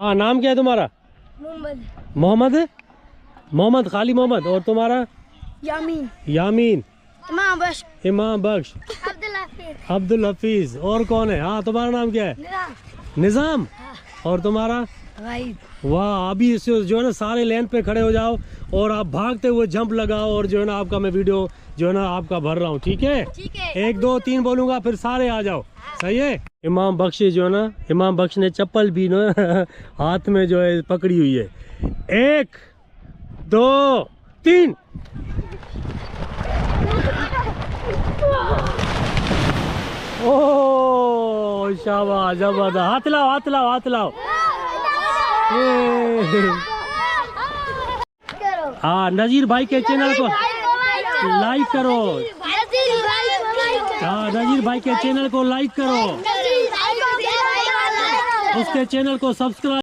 हाँ, नाम क्या है तुम्हारा? मोहम्मद। मोहम्मद? मोहम्मद, खाली मोहम्मद। और तुम्हारा? यामीन। यामीन। इमाम बख्श। इमाम बख्श। अब्दुल हफीज। अब्दुल हफीज। और कौन है? हाँ, तुम्हारा नाम क्या है? निजाम। निजाम। और तुम्हारा? गाइब। वाह, अभी इसे जो है ना सारे लाइन पे खड़े हो जाओ और आप भागते हुए जंप लगाओ और जो है ना आपका मैं वीडियो जो है ना आपका भर रहा हूँ। ठीक है? ठीक है। 1 2 3 बोलूंगा, फिर सारे आ जाओ। सही है? इमाम बख्श जो है ना, इमाम बख्श ने चप्पल भी ना हाथ में जो है पकड़ी हुई है। 1 2 3। ओ शाबाश, जबरदस्त। हाथ लाओ, हाथ लाओ, हाथ लाओ। हाँ, नजीर भाई के चैनल को लाइक करो। हाँ, नजीर भाई के चैनल को लाइक करो, उसके चैनल को सब्सक्राइब